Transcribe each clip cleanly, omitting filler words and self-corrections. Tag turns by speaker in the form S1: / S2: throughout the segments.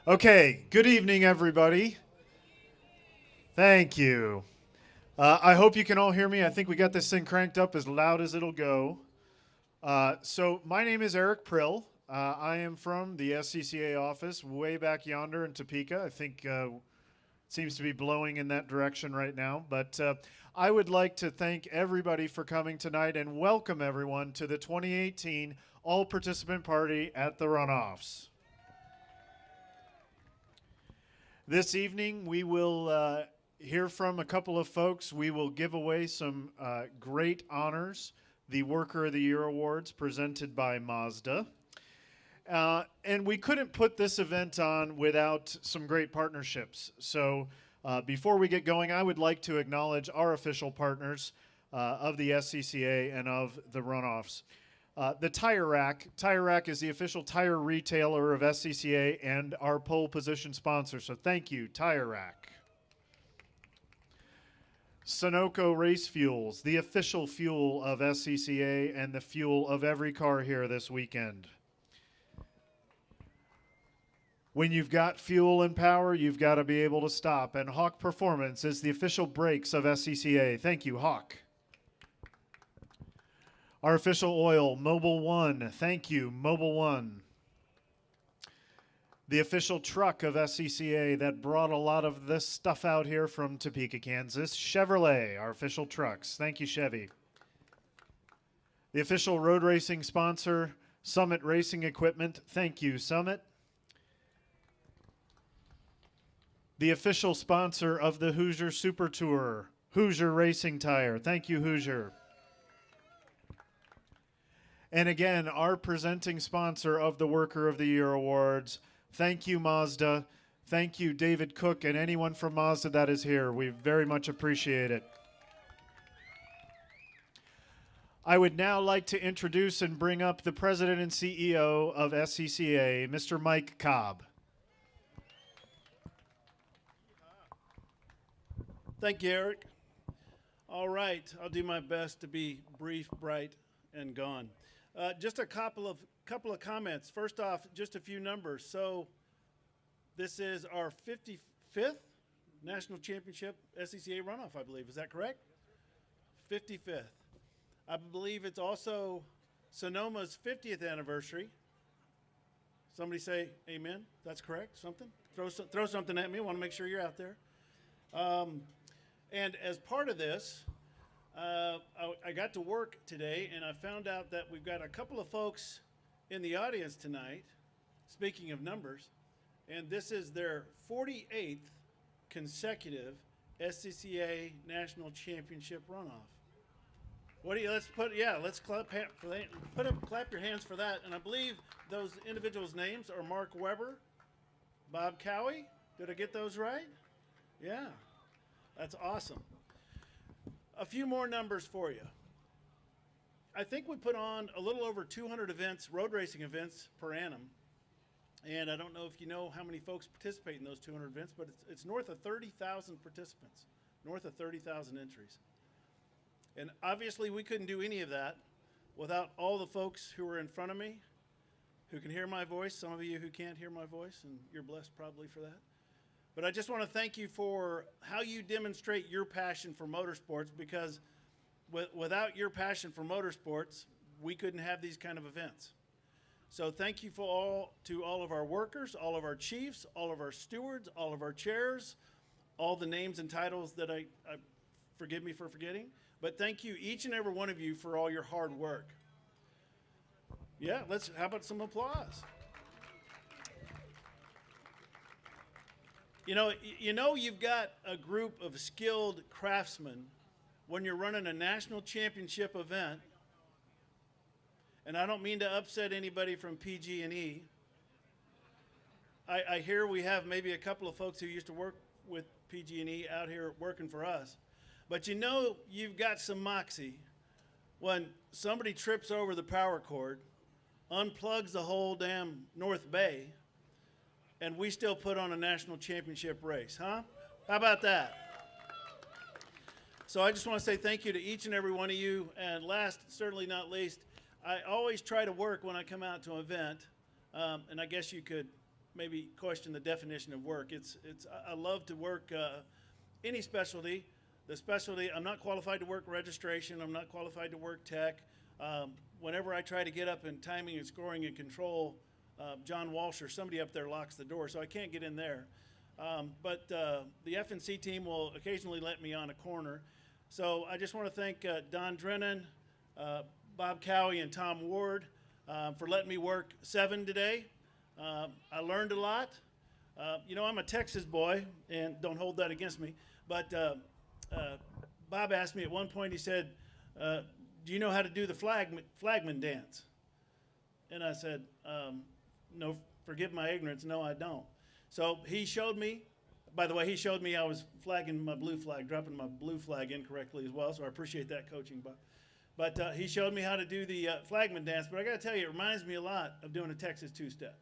S1: Okay, good evening, everybody. Thank you. I hope you can all hear me. I think we got this thing cranked up as loud as it'll go. My name is Eric Prill. I am from the SCCA office way back yonder in Topeka. I think it seems to be blowing in that direction right now. But I would like to thank everybody for coming tonight and welcome everyone to the 2018 All Participant Party at the Runoffs. This evening, we will hear from a couple of folks. We will give away some great honors, the Worker of the Year Awards presented by Mazda. And we couldn't put this event on without some great partnerships. So before we get going, I would like to acknowledge our official partners of the SCCA and of the Runoffs. The Tire Rack. Tire Rack is the official tire retailer of SCCA and our pole position sponsor. So thank you, Tire Rack. Sunoco Race Fuels, the official fuel of SCCA and the fuel of every car here this weekend. When you've got fuel and power, you've got to be able to stop. And Hawk Performance is the official brakes of SCCA. Thank you, Hawk. Our official oil, Mobil 1. Thank you, Mobil 1. The official truck of SCCA that brought a lot of this stuff out here from Topeka, Kansas, Chevrolet, our official trucks. Thank you, Chevy. The official road racing sponsor, Summit Racing Equipment. Thank you, Summit. The official sponsor of the Hoosier Super Tour, Hoosier Racing Tire. Thank you, Hoosier. And again, our presenting sponsor of the Worker of the Year Awards. Thank you, Mazda. Thank you, David Cook, and anyone from Mazda that is here. We very much appreciate it. I would now like to introduce and bring up the President and CEO of SCCA, Mr. Mike Cobb.
S2: Thank you, Eric. All right, I'll do my best to be brief, bright, and gone. Just a couple of comments. First off, just a few numbers. So this is our 55th National Championship SCCA runoff, I believe. Is that correct? 55th. I believe it's also Sonoma's 50th anniversary. Somebody say amen. That's correct. Something? Throw something at me. I want to make sure you're out there. And as part of this, I got to work today, and I found out that we've got a couple of folks in the audience tonight, speaking of numbers, and this is their 48th consecutive SCCA National Championship runoff. What do you, let's clap for that. Clap your hands for that. And I believe those individuals' names are Mark Weber, Bob Cowie. Did I get those right? Yeah, that's awesome. A few more numbers for you. I think we put on a little over 200 events, road racing events per annum. And I don't know if you know how many folks participate in those 200 events, but it's north of 30,000 participants, north of 30,000 entries. And obviously we couldn't do any of that without all the folks who are in front of me, who can hear my voice, some of you who can't hear my voice, and you're blessed probably for that. But I just want to thank you for how you demonstrate your passion for motorsports, because without your passion for motorsports, we couldn't have these kind of events. So thank you to all of our workers, all of our chiefs, all of our stewards, all of our chairs, all the names and titles that I forgive me for forgetting. But thank you, each and every one of you, for all your hard work. Yeah, how about some applause? You know you've got a group of skilled craftsmen when you're running a national championship event, and I don't mean to upset anybody from PG&E. I hear we have maybe a couple of folks who used to work with PG&E out here working for us, but you know you've got some moxie when somebody trips over the power cord, unplugs the whole damn North Bay, and we still put on a national championship race, huh? How about that? So I just want to say thank you to each and every one of you. And last, certainly not least, I always try to work when I come out to an event, and I guess you could maybe question the definition of work. I love to work any specialty. The specialty, I'm not qualified to work registration. I'm not qualified to work tech. Whenever I try to get up in timing and scoring and control, John Walsh or somebody up there locks the door, so I can't get in there. But the F&C team will occasionally let me on a corner. So I just want to thank Don Drennan, Bob Cowie, and Tom Ward for letting me work 7 today. I learned a lot. You know, I'm a Texas boy, and don't hold that against me, but Bob asked me at one point, he said, do you know how to do the flagman dance? And I said, no, forgive my ignorance, no, I don't. So he showed me, by the way, he showed me I was flagging my blue flag, dropping my blue flag incorrectly as well, so I appreciate that coaching, Bob. But he showed me how to do the flagman dance, but I gotta tell you, it reminds me a lot of doing a Texas two-step.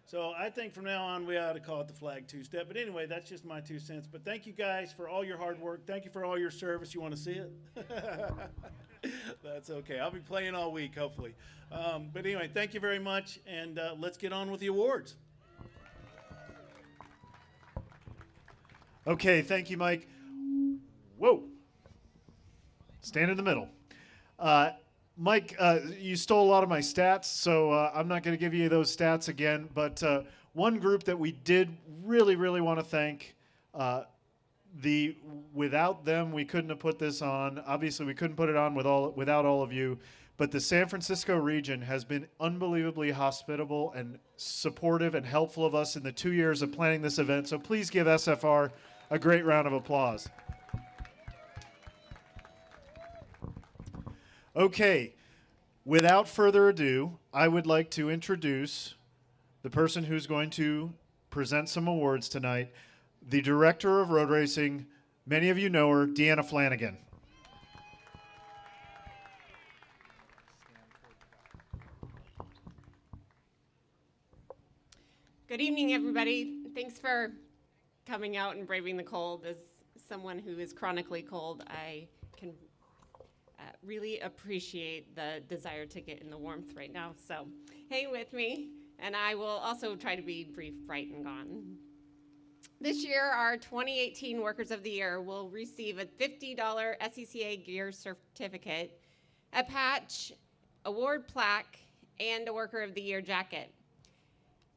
S2: So I think from now on, we ought to call it the flag two-step. But anyway, that's just my 2 cents. But thank you guys for all your hard work. Thank you for all your service. You want to see it? That's okay. I'll be playing all week, hopefully. But anyway, thank you very much, and let's get on with the awards.
S1: Okay, thank you, Mike. Whoa. Stand in the middle. Mike, you stole a lot of my stats, so I'm not going to give you those stats again. But one group that we did really, really want to thank, without them, we couldn't have put this on. Obviously, we couldn't put it on without all of you. But the San Francisco region has been unbelievably hospitable and supportive and helpful of us in the 2 years of planning this event. So please give SFR a great round of applause. Okay, without further ado, I would like to introduce the person who's going to present some awards tonight, the Director of Road Racing. Many of you know her, Deanna Flanagan.
S3: Good evening, everybody. Thanks for coming out and braving the cold. As someone who is chronically cold, I can really appreciate the desire to get in the warmth right now. So hang with me, and I will also try to be brief, bright, and gone. This year, our 2018 Workers of the Year will receive a $50 SCCA gear certificate, a patch, award plaque, and a Worker of the Year jacket.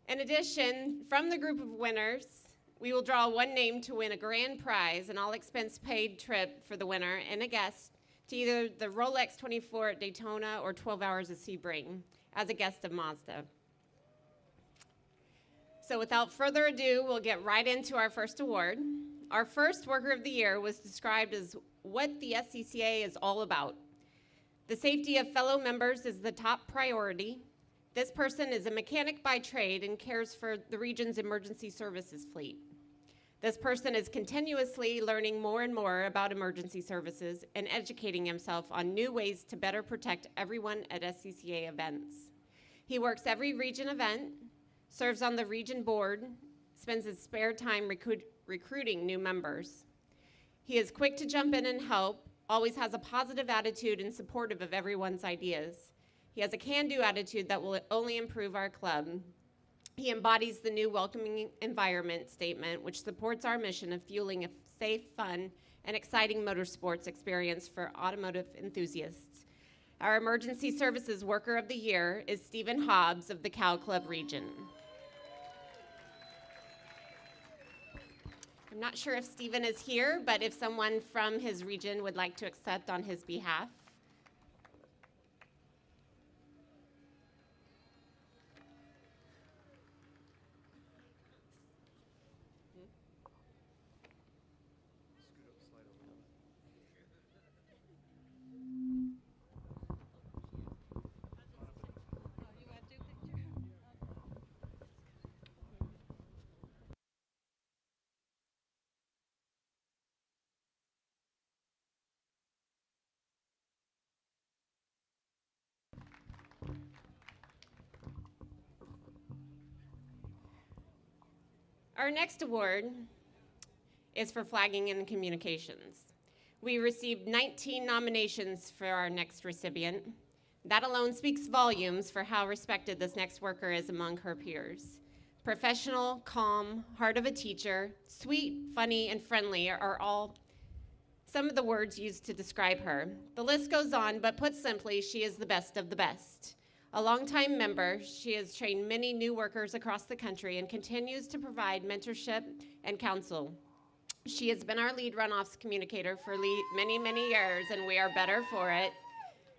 S3: In addition, from the group of winners, we will draw one name to win a grand prize, an all-expense-paid trip for the winner and a guest to either the Rolex 24 at Daytona or 12 Hours of Sebring as a guest of Mazda. So without further ado, we'll get right into our first award. Our first Worker of the Year was described as what the SCCA is all about. The safety of fellow members is the top priority. This person is a mechanic by trade and cares for the region's emergency services fleet. This person is continuously learning more and more about emergency services and educating himself on new ways to better protect everyone at SCCA events. He works every region event, serves on the region board, spends his spare time recruiting new members. He is quick to jump in and help, always has a positive attitude and supportive of everyone's ideas. He has a can-do attitude that will only improve our club. He embodies the new welcoming environment statement, which supports our mission of fueling a safe, fun, and exciting motorsports experience for automotive enthusiasts. Our Emergency Services Worker of the Year is Stephen Hobbs of the Cow Club region. I'm not sure if Stephen is here, but if someone from his region would like to accept on his behalf. Our next award is for flagging and communications. We received 19 nominations for our next recipient. That alone speaks volumes for how respected this next worker is among her peers. Professional, calm, heart of a teacher, sweet, funny, and friendly are all some of the words used to describe her. The list goes on, but put simply, she is the best of the best. A longtime member, she has trained many new workers across the country and continues to provide mentorship and counsel. She has been our lead runoffs communicator for many, many years, and we are better for it.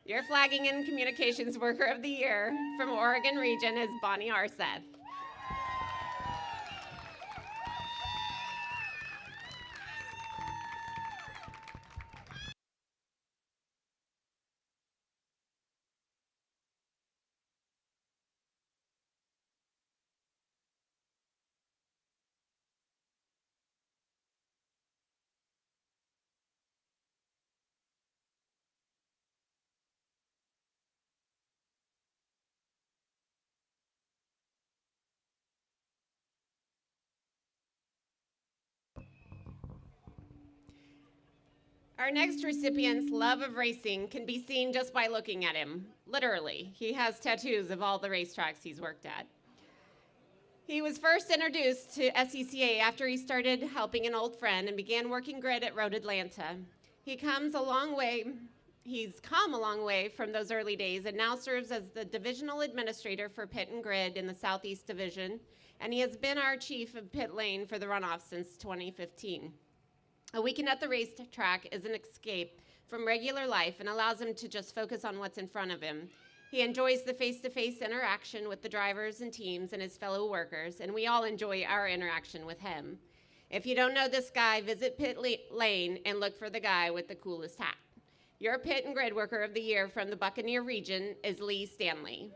S3: Your Flagging and Communications Worker of the Year from Oregon Region is Bonnie Arseth. Our next recipient's love of racing can be seen just by looking at him. Literally, he has tattoos of all the racetracks he's worked at. He was first introduced to SCCA after he started helping an old friend and began working grid at Road Atlanta. He's come a long way from those early days and now serves as the divisional administrator for Pit and Grid in the Southeast Division, and he has been our chief of pit lane for the runoff since 2015. A weekend at the racetrack is an escape from regular life and allows him to just focus on what's in front of him. He enjoys the face-to-face interaction with the drivers and teams and his fellow workers, and we all enjoy our interaction with him. If you don't know this guy, visit Pit Lane and look for the guy with the coolest hat. Your Pit and Grid Worker of the Year from the Buccaneer region is Lee Stanley.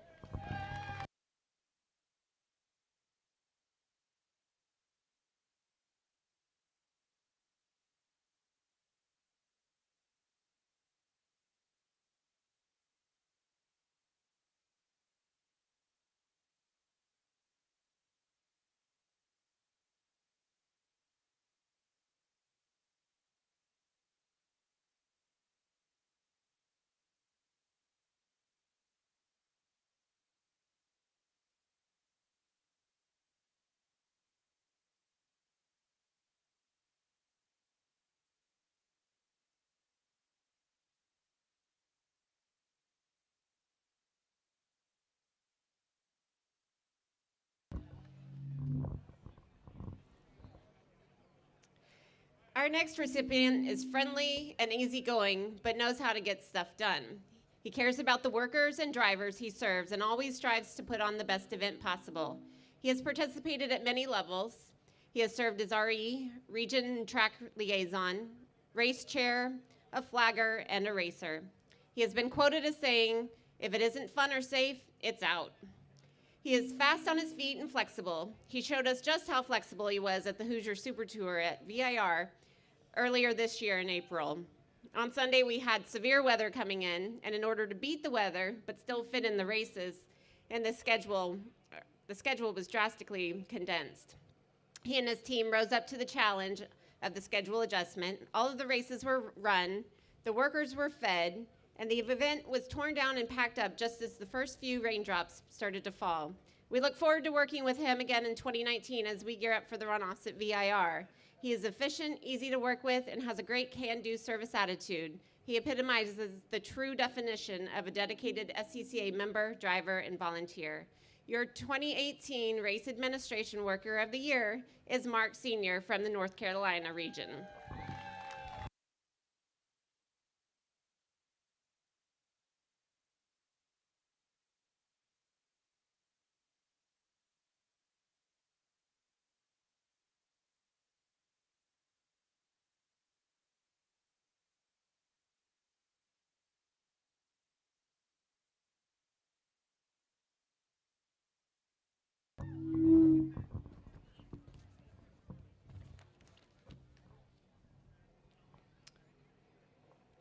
S3: Our next recipient is friendly and easygoing, but knows how to get stuff done. He cares about the workers and drivers he serves and always strives to put on the best event possible. He has participated at many levels. He has served as RE, region track liaison, race chair, a flagger, and a racer. He has been quoted as saying, "If it isn't fun or safe, it's out." He is fast on his feet and flexible. He showed us just how flexible he was at the Hoosier Super Tour at VIR earlier this year in April. On Sunday, we had severe weather coming in, and in order to beat the weather but still fit in the races, and the schedule was drastically condensed. He and his team rose up to the challenge of the schedule adjustment. All of the races were run, the workers were fed, and the event was torn down and packed up just as the first few raindrops started to fall. We look forward to working with him again in 2019 as we gear up for the runoffs at VIR. He is efficient, easy to work with, and has a great can-do service attitude. He epitomizes the true definition of a dedicated SCCA member, driver, and volunteer. Your 2018 Race Administration Worker of the Year is Mark Sr. from the North Carolina region.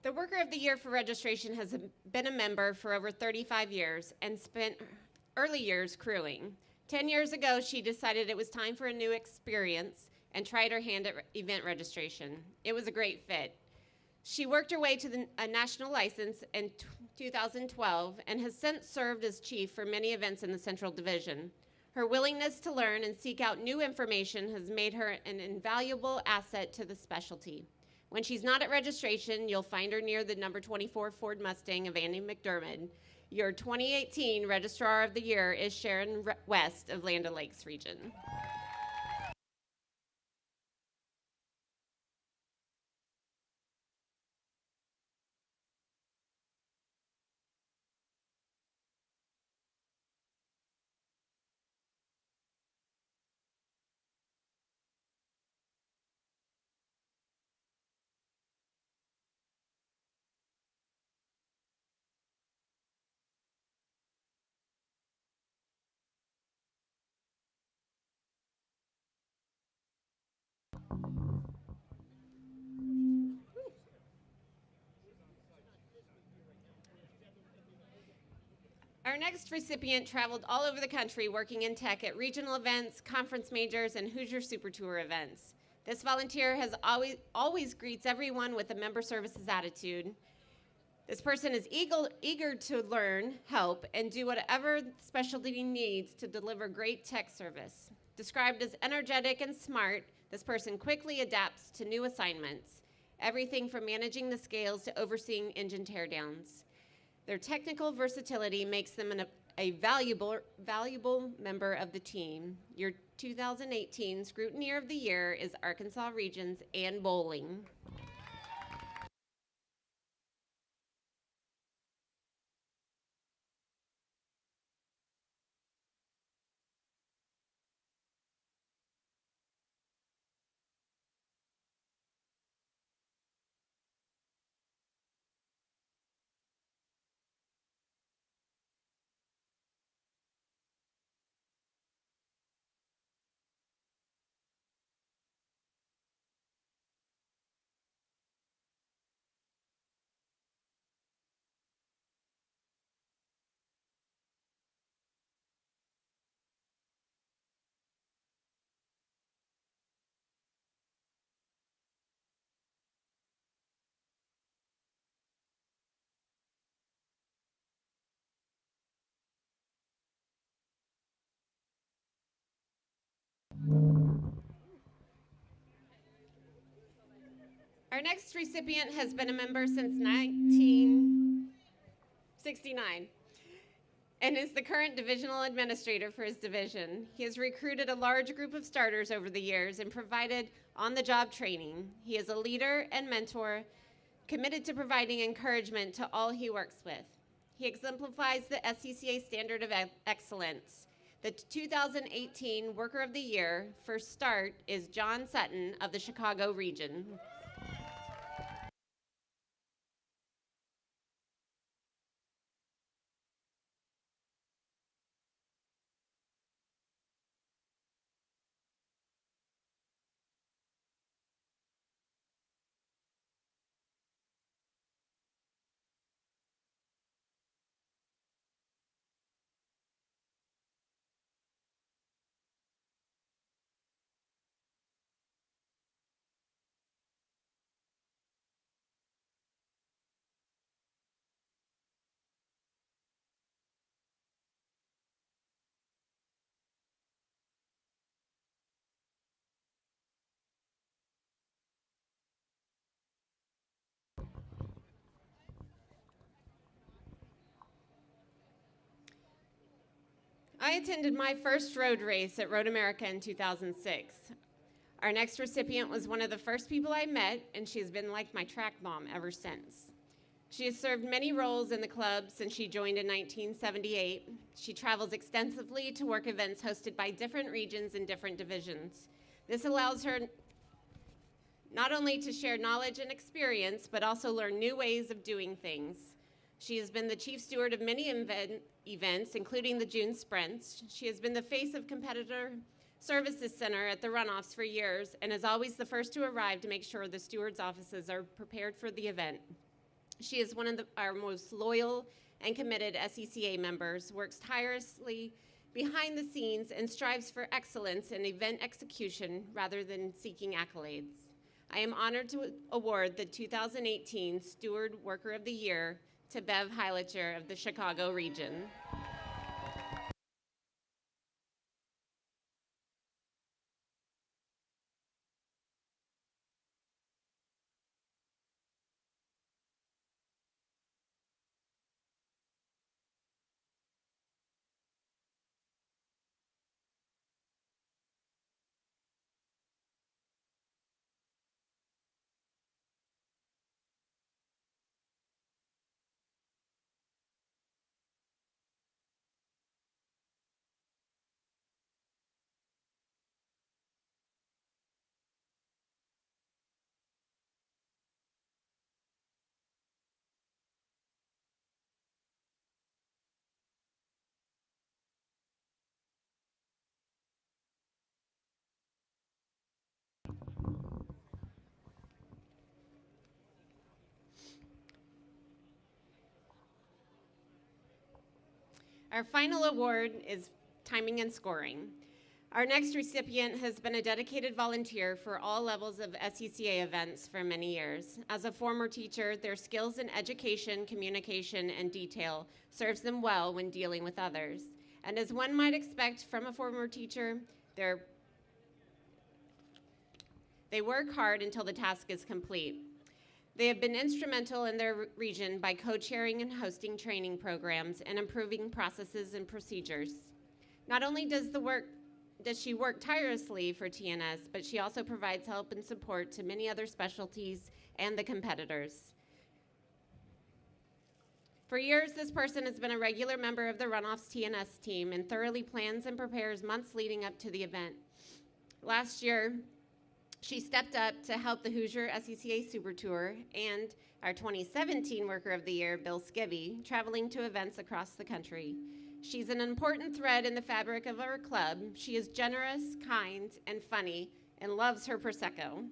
S3: The Worker of the Year for registration has been a member for over 35 years and spent early years crewing. 10 years ago, she decided it was time for a new experience and tried her hand at event registration. It was a great fit. She worked her way to a national license in 2012 and has since served as chief for many events in the Central Division. Her willingness to learn and seek out new information has made her an invaluable asset to the specialty. When she's not at registration, you'll find her near the number 24 Ford Mustang of Andy McDermott. Your 2018 Registrar of the Year is Sharon West of Land O'Lakes region. Our next recipient traveled all over the country working in tech at regional events, conference majors, and Hoosier Super Tour events. This volunteer has always greets everyone with a member services attitude. This person is eager to learn, help, and do whatever specialty needs to deliver great tech service. Described as energetic and smart, this person quickly adapts to new assignments, everything from managing the scales to overseeing engine teardowns. Their technical versatility makes them a valuable member of the team. Your 2018 Scrutineer of the Year is Arkansas Regions Ann Bowling. Our next recipient has been a member since 1969 and is the current divisional administrator for his division. He has recruited a large group of starters over the years and provided on-the-job training. He is a leader and mentor, committed to providing encouragement to all he works with. He exemplifies the SCCA standard of excellence. The 2018 Worker of the Year for START is John Sutton of the Chicago region. I attended my first road race at Road America in 2006. Our next recipient was one of the first people I met, and she has been like my track mom ever since. She has served many roles in the club since she joined in 1978. She travels extensively to work events hosted by different regions and different divisions. This allows her not only to share knowledge and experience, but also learn new ways of doing things. She has been the chief steward of many events, including the June Sprints. She has been the face of Competitor Services Center at the Runoffs for years and is always the first to arrive to make sure the stewards' offices are prepared for the event. She is one of our most loyal and committed SCCA members, works tirelessly behind the scenes, and strives for excellence in event execution rather than seeking accolades. I am honored to award the 2018 Steward Worker of the Year to Bev Heilicher of the Chicago region. Our final award is timing and scoring. Our next recipient has been a dedicated volunteer for all levels of SCCA events for many years. As a former teacher, their skills in education, communication, and detail serves them well when dealing with others. And as one might expect from a former teacher, they work hard until the task is complete. They have been instrumental in their region by co-chairing and hosting training programs and improving processes and procedures. Not only does she work tirelessly for TNS, but she also provides help and support to many other specialties and the competitors. For years, this person has been a regular member of the Runoffs TNS team and thoroughly plans and prepares months leading up to the event. Last year, she stepped up to help the Hoosier SCCA Super Tour and our 2017 Worker of the Year, Bill Skibby, traveling to events across the country. She's an important thread in the fabric of our club. She is generous, kind, and funny, and loves her Prosecco.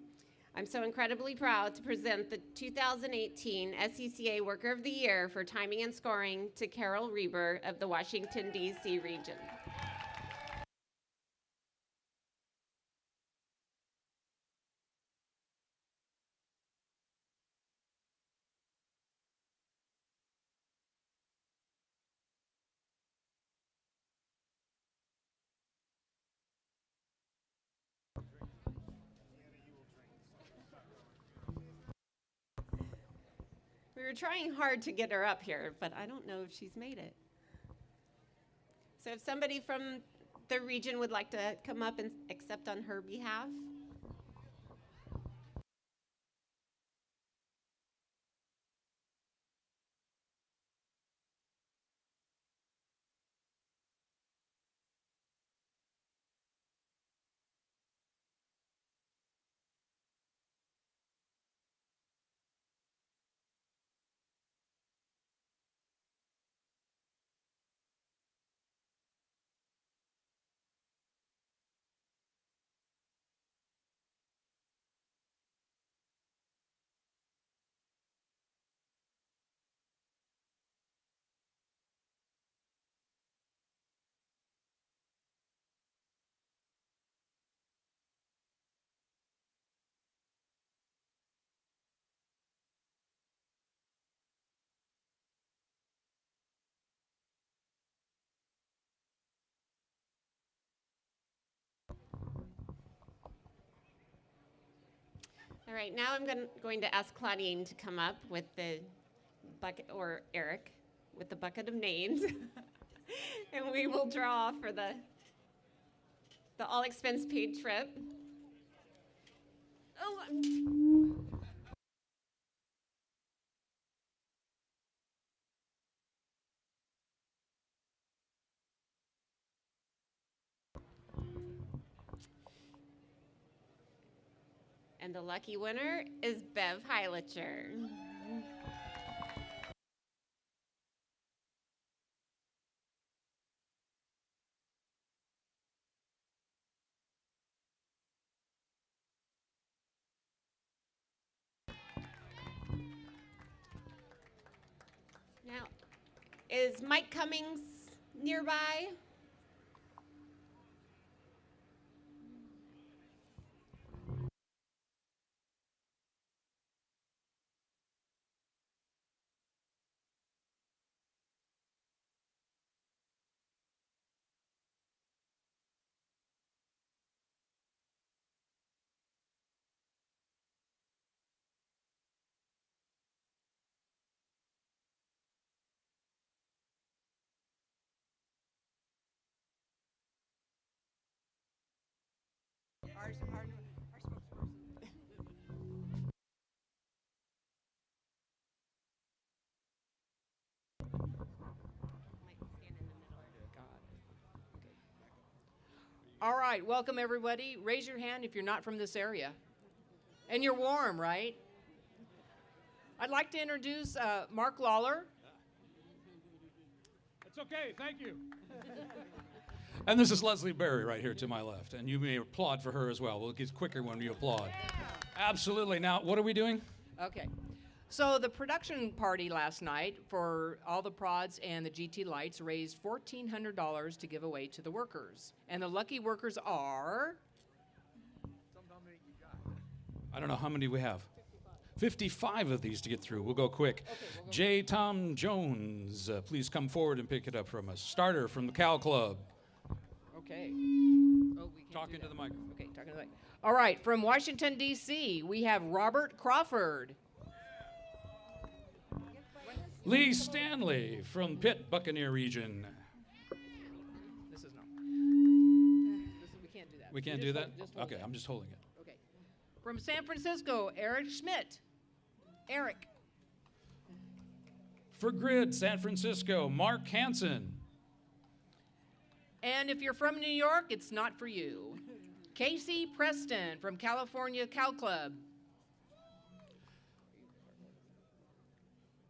S3: I'm so incredibly proud to present the 2018 SCCA Worker of the Year for timing and scoring to Carol Reber of the Washington, D.C. region. We were trying hard to get her up here, but I don't know if she's made it. So if somebody from the region would like to come up and accept on her behalf. All right, now I'm going to ask Claudine to come up with the bucket, or Eric, with the bucket of names. And we will draw for the all expense paid trip. Oh, and the lucky winner is Bev Heilicher. Now, is Mike Cummings nearby?
S4: Our spokesperson.
S3: Mike, stand in the middle.
S4: God. Okay. All right, welcome everybody. Raise your hand if you're not from this area. And you're warm, right? I'd like to introduce Mark Lawler.
S5: It's okay, thank you. And this is Leslie Berry right here to my left, and you may applaud for her as well. We'll get quicker when we applaud.
S4: Yeah.
S5: Absolutely. Now, what are we doing?
S4: Okay. So the production party last night for all the prods and the GT lights raised $1,400 to give away to the workers. And the lucky workers are...
S5: I don't know how many we have. 55 of these to get through. We'll go quick. J. Tom Jones, please come forward and pick it up from us. Starter from the Cal Club.
S4: Okay. Oh, we can't
S5: Talking
S4: do
S5: to
S4: that.
S5: the microphone.
S4: Okay, talking to the mic. All right, from Washington, D.C., we have Robert Crawford.
S5: Lee Stanley from Pitt, Buccaneer region.
S4: This is not. We can't do that.
S5: We can't
S4: You
S5: do
S4: just
S5: that?
S4: hold- just hold
S5: Okay,
S4: that.
S5: I'm just holding it.
S4: Okay. From San Francisco, Eric Schmidt. Eric.
S5: For Grid, San Francisco, Mark Hansen.
S4: And if you're from New York, it's not for you. Casey Preston from California Cal Club.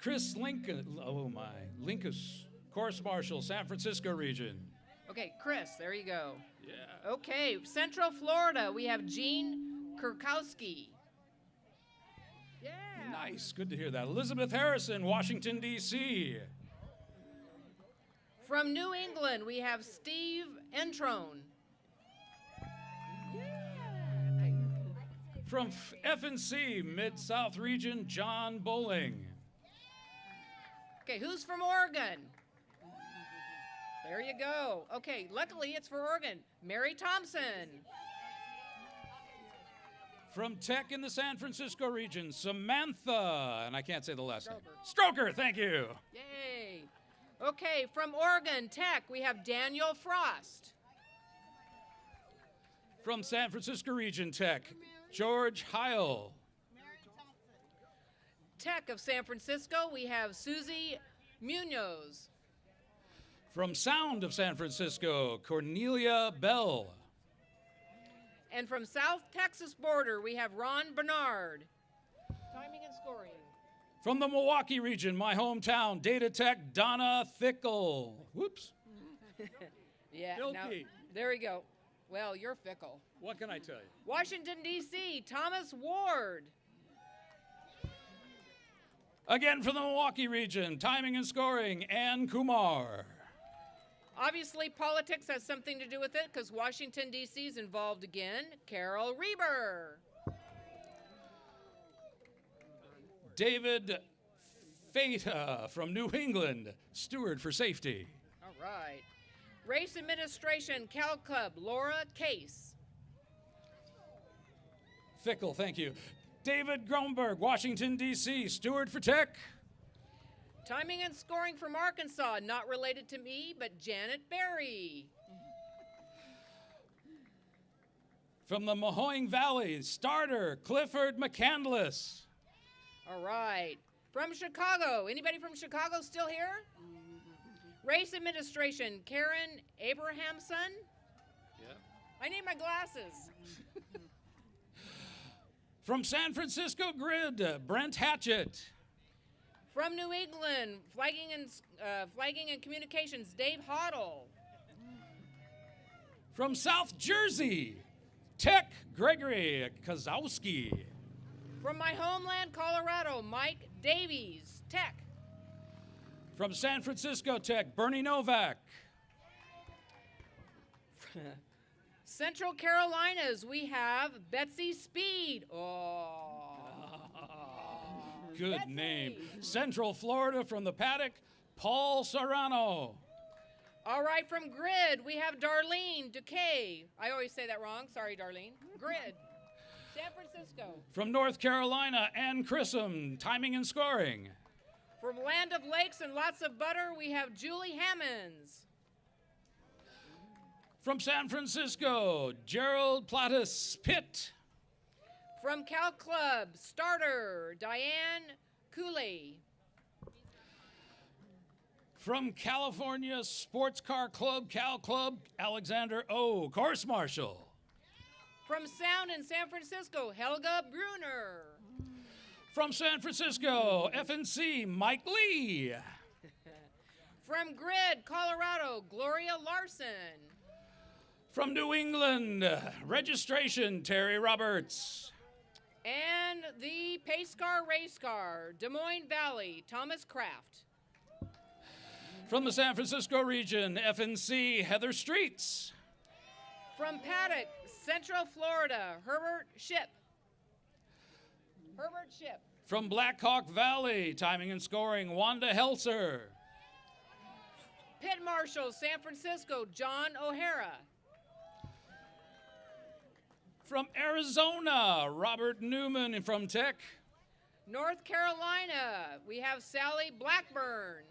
S5: Chris Lincoln, oh my, Linkus, Course Marshal, San Francisco region.
S4: Okay, Chris, there you go.
S5: Yeah.
S4: Okay, Central Florida, we have Gene Kurkowski. Yeah.
S5: Nice, good to hear that. Elizabeth Harrison, Washington, D.C.
S4: From New England, we have Steve Entrone.
S5: From F&C, Mid-South region, John Bowling.
S4: Okay, who's from Oregon? There you go. Okay, luckily it's for Oregon. Mary Thompson.
S5: From Tech in the San Francisco region, Samantha, and I can't say the last name. Stroker, thank you.
S4: Yay. Okay, from Oregon Tech, we have Daniel Frost.
S5: From San Francisco region Tech, George Heil.
S4: Tech of San Francisco, we have Susie Munoz.
S5: From Sound of San Francisco, Cornelia Bell.
S4: And from South Texas border, we have Ron Bernard. Timing and scoring.
S5: From the Milwaukee region, my hometown, Data Tech, Donna Thickle. Whoops.
S4: Yeah,
S5: Filthy.
S4: now, there we go. Well, you're fickle.
S5: What can I tell you?
S4: Washington, D.C., Thomas Ward.
S5: Again from the Milwaukee region, timing and scoring, Ann Kumar.
S4: Obviously, politics has something to do with it because Washington, D.C. is involved again. Carol Reber.
S5: David Feta from New England, steward for safety.
S4: All right. Race Administration, Cal Club, Laura Case.
S5: Fickle, thank you. David Gromberg, Washington, D.C., steward for tech.
S4: Timing and scoring from Arkansas, not related to me, but Janet Berry.
S5: From the Mahoning Valley, starter, Clifford McCandless.
S4: All right. From Chicago, anybody from Chicago still here? Race Administration, Karen Abrahamson.
S5: Yeah.
S4: I need my glasses.
S5: From San Francisco Grid, Brent Hatchett.
S4: From New England, flagging and communications, Dave Hoddle.
S5: From South Jersey, Tech, Gregory Kozowski.
S4: From my homeland, Colorado, Mike Davies, Tech.
S5: From San Francisco Tech, Bernie Novak.
S4: Central Carolinas, we have Betsy Speed. Oh.
S5: Good
S4: Betsy.
S5: name. Central Florida from the paddock, Paul Serrano.
S4: All right, from Grid, we have Darlene Duquet. I always say that wrong. Sorry, Darlene. Grid, San Francisco.
S5: From North Carolina, Ann Chrissom, timing and scoring.
S4: From Land of Lakes and Lots of Butter, we have Julie Hammonds.
S5: From San Francisco, Gerald Plattis, Pitt.
S4: From Cal Club, starter, Diane Cooley.
S5: From California Sports Car Club, Cal Club, Alexander O., course marshal.
S4: From Sound in San Francisco, Helga Bruner.
S5: From San Francisco, FNC, Mike Lee.
S4: From Grid, Colorado, Gloria Larson.
S5: From New England, registration, Terry Roberts.
S4: And the Pace Car Race Car, Des Moines Valley, Thomas Kraft.
S5: From the San Francisco region, FNC, Heather Streets.
S4: From Paddock, Central Florida, Herbert Ship. Herbert Ship.
S5: From Black Hawk Valley, timing and scoring, Wanda Helser.
S4: Pit Marshal, San Francisco, John O'Hara.
S5: From Arizona, Robert Newman. And from Tech,
S4: North Carolina, we have Sally Blackburn.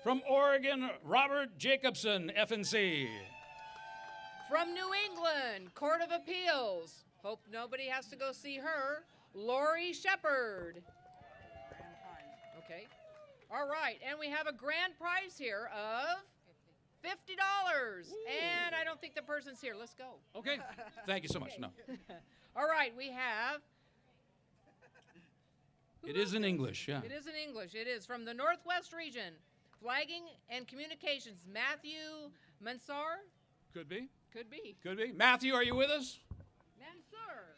S5: from Oregon, Robert Jacobson, FNC.
S4: From New England, Court of Appeals. Hope nobody has to go see her. Lori Shepard. Okay. All right, and we have a grand prize here of $50. And I don't think the person's here. Let's go.
S5: Okay, thank you so much. No,
S4: All right, we have.
S5: it is in English, yeah.
S4: It is in English. It is from the Northwest region. Flagging and Communications, Matthew Mansar.
S5: Could be,
S4: Could be.
S5: could be. Matthew, are you with us?
S4: Mansar.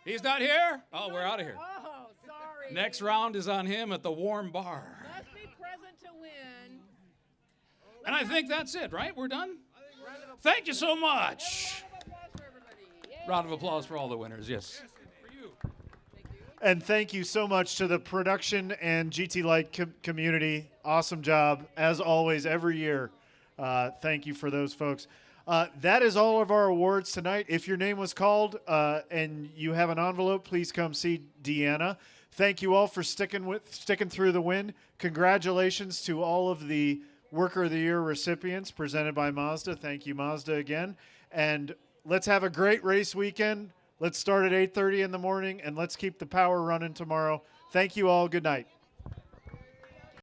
S5: He's not here? Oh, we're out of here.
S4: Oh, sorry.
S5: Next round is on him at the warm bar.
S4: Must be present to win.
S5: And I think that's it, right? We're done? Thank you so much.
S4: Round of applause for everybody. Yay.
S5: Round of applause for all the winners, yes. For you.
S1: And thank you so much to the production and GT Light community. Awesome job, as always, every year. Thank you for those folks. That is all of our awards tonight. If your name was called and you have an envelope, please come see Deanna. Thank you all for sticking through the win. Congratulations to all of the Worker of the Year recipients presented by Mazda. Thank you, Mazda, again. And let's have a great race weekend. Let's start at 8:30 in the morning, and let's keep the power running tomorrow. Thank you all. Good night.